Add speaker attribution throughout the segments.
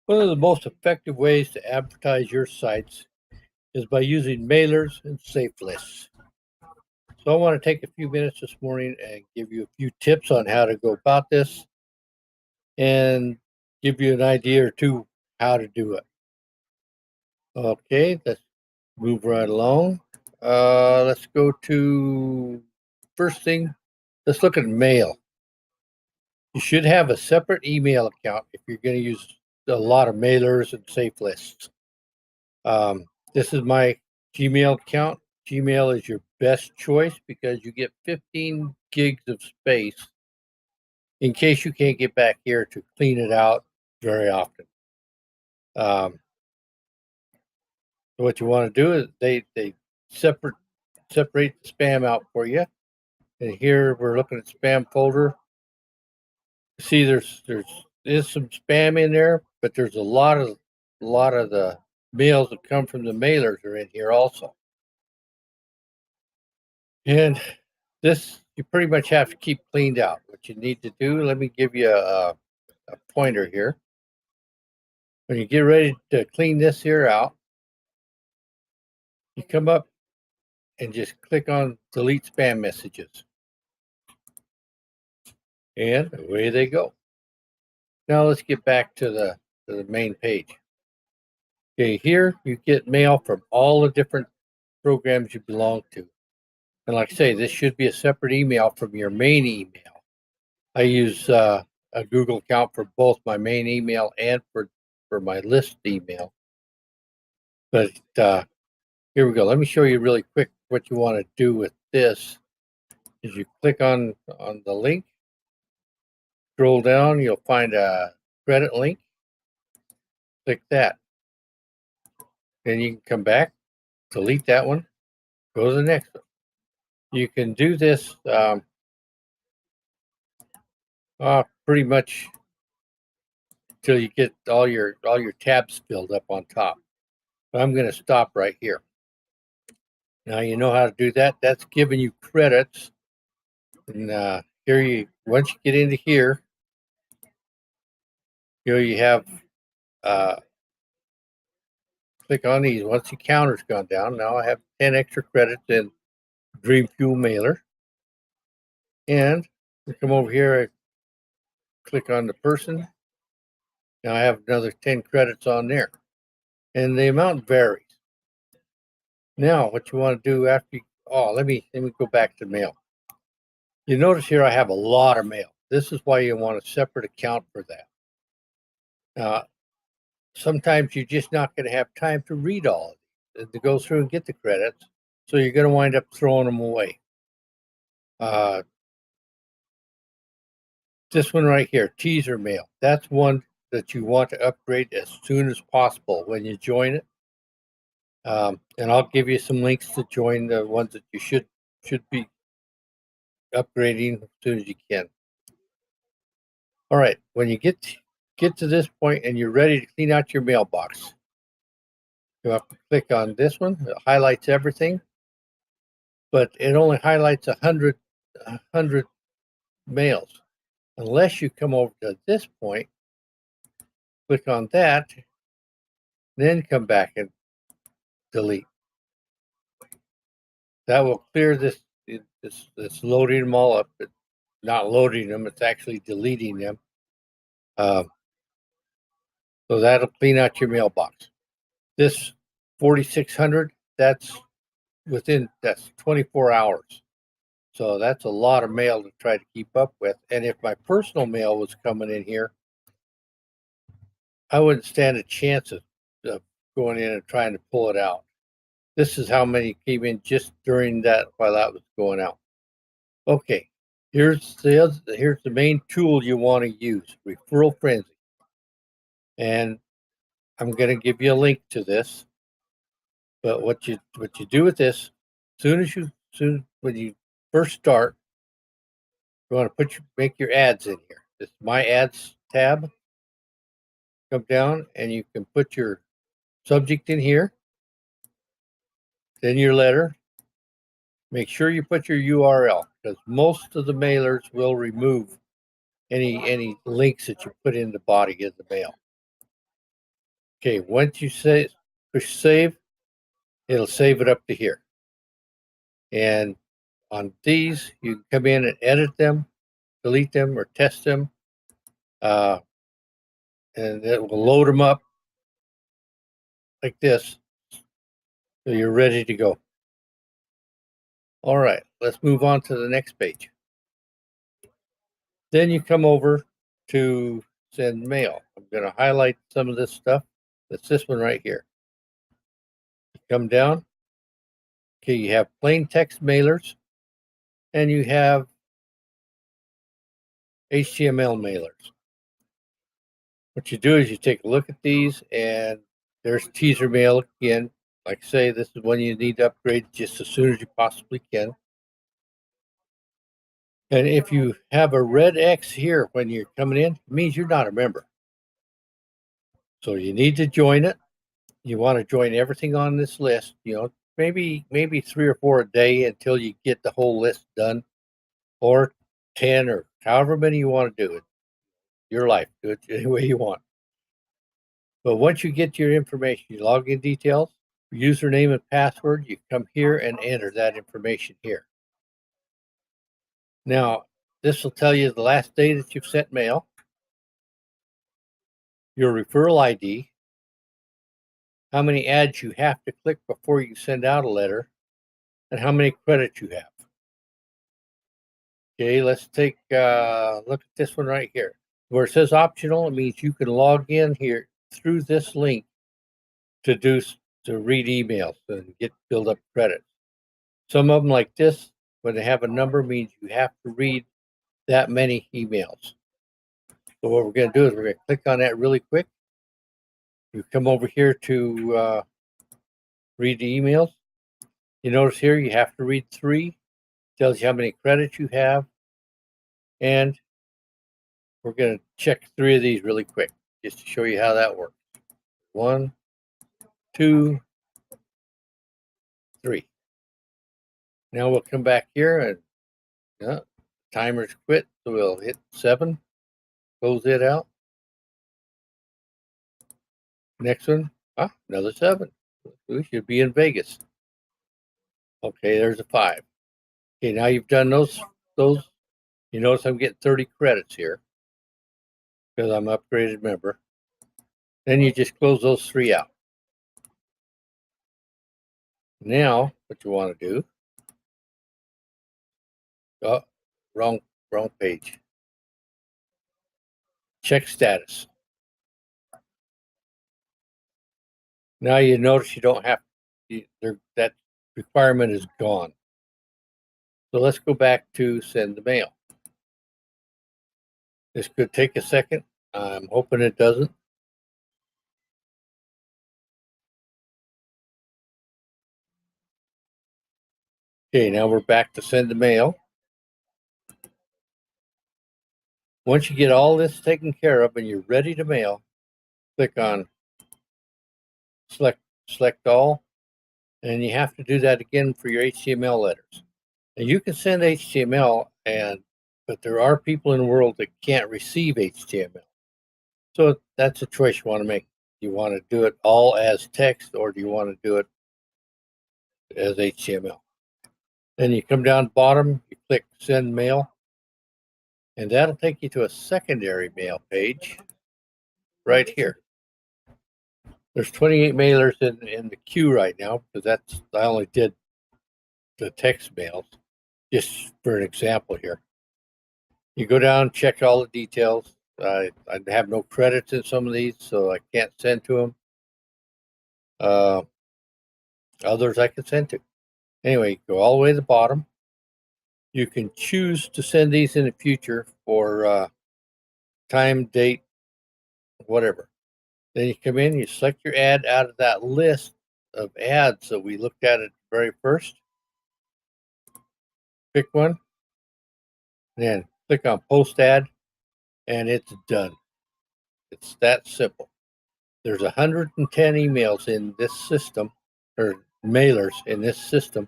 Speaker 1: One of the most effective ways to advertise your sites is by using mailers and safe lists. So I want to take a few minutes this morning and give you a few tips on how to go about this and give you an idea or two how to do it. Okay, let's move right along. Let's go to first thing. Let's look at mail. You should have a separate email account if you're going to use a lot of mailers and safe lists. This is my Gmail account. Gmail is your best choice because you get 15 gigs of space in case you can't get back here to clean it out very often. So what you want to do is they separate the spam out for you. And here we're looking at spam folder. See, there's some spam in there, but there's a lot of the mails that come from the mailers are in here also. And this you pretty much have to keep cleaned out. What you need to do, let me give you a pointer here. When you get ready to clean this here out, you come up and just click on delete spam messages. And away they go. Now let's get back to the main page. Okay, here you get mail from all the different programs you belong to. And like I say, this should be a separate email from your main email. I use a Google account for both my main email and for my list email. But here we go. Let me show you really quick what you want to do with this. Is you click on the link, scroll down, you'll find a credit link. Click that. Then you can come back, delete that one, go to the next one. You can do this pretty much until you get all your tabs filled up on top. But I'm going to stop right here. Now you know how to do that. That's giving you credits. And here once you get into here, you have click on these. Once the counter's gone down, now I have 10 extra credits in Dream Fuel Mailer. And we come over here, I click on the person. Now I have another 10 credits on there. And the amount varies. Now what you want to do after let me go back to mail. You notice here I have a lot of mail. This is why you want a separate account for that. Sometimes you're just not going to have time to read all of these, to go through and get the credits. So you're going to wind up throwing them away. This one right here, teaser mail. That's one that you want to upgrade as soon as possible when you join it. And I'll give you some links to join the ones that you should be upgrading as soon as you can. All right, when you get to this point and you're ready to clean out your mailbox, you have to click on this one. It highlights everything, but it only highlights 100 mails. Unless you come over to this point, click on that, then come back and delete. That will clear this. It's loading them all up. It's not loading them. It's actually deleting them. So that'll clean out your mailbox. This 4,600, that's 24 hours. So that's a lot of mail to try to keep up with. And if my personal mail was coming in here, I wouldn't stand a chance of going in and trying to pull it out. This is how many came in just during that while that was going out. Okay, here's the main tool you want to use, Referral Frenzy. And I'm going to give you a link to this. But what you do with this, when you first start, you want to make your ads in here. This is my ads tab. Come down and you can put your subject in here, then your letter. Make sure you put your URL because most of the mailers will remove any links that you put in the body of the mail. Okay, once you push save, it'll save it up to here. And on these, you can come in and edit them, delete them, or test them. And it will load them up like this. So you're ready to go. All right, let's move on to the next page. Then you come over to send mail. I'm going to highlight some of this stuff. That's this one right here. You come down. Okay, you have plain text mailers and you have HTML mailers. What you do is you take a look at these, and there's teaser mail again. Like I say, this is one you need to upgrade just as soon as you possibly can. And if you have a red X here when you're coming in, it means you're not a member. So you need to join it. You want to join everything on this list, maybe 3 or 4 a day until you get the whole list done, or 10, or however many you want to do it. Your life, do it any way you want. But once you get your information, your login details, username and password, you come here and enter that information here. Now, this will tell you the last day that you've sent mail, your referral ID, how many ads you have to click before you send out a letter, and how many credits you have. Okay, let's take a look at this one right here. Where it says optional, it means you can log in here through this link to read emails and build up credits. Some of them, like this, when they have a number, means you have to read that many emails. So what we're going to do is we're going to click on that really quick. You come over here to read the emails. You notice here you have to read 3. Tells you how many credits you have. And we're going to check 3 of these really quick just to show you how that works. 1, 2, 3. Now we'll come back here and timer's quit. So we'll hit 7, close it out. Next one, another 7. We should be in Vegas. Okay, there's a 5. Okay, now you've done those. You notice I'm getting 30 credits here because I'm an upgraded member. Then you just close those 3 out. Now, what you want to do, wrong page. Check status. Now you notice you don't have, that requirement is gone. So let's go back to send the mail. This could take a second. I'm hoping it doesn't. Okay, now we're back to send the mail. Once you get all this taken care of and you're ready to mail, click on select all, and you have to do that again for your HTML letters. And you can send HTML, but there are people in the world that can't receive HTML. So that's a choice you want to make. Do you want to do it all as text, or do you want to do it as HTML? Then you come down bottom, you click send mail, and that'll take you to a secondary mail page right here. There's 28 mailers in the queue right now, because I only did the text mails, just for an example here. You go down, check all the details. I have no credits in some of these, so I can't send to them. Others I can send to. Anyway, go all the way to the bottom. You can choose to send these in the future for time, date, whatever. Then you come in, you select your ad out of that list of ads that we looked at very first. Pick one, then click on post ad, and it's done. It's that simple. There's 110 emails in this system, or mailers in this system.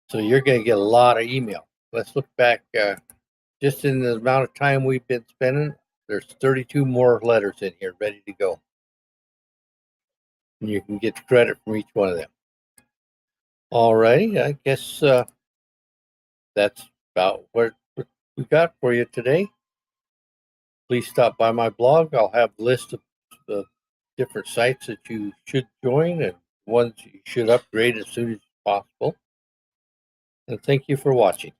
Speaker 1: So you're going to get a lot of email. Let's look back just in the amount of time we've been spending. There's 32 more letters in here ready to go. and you can get credit from each one of them. All righty, I guess that's about what we got for you today. Please stop by my blog. I'll have a list of the different sites that you should join and ones you should upgrade as soon as possible. And thank you for watching.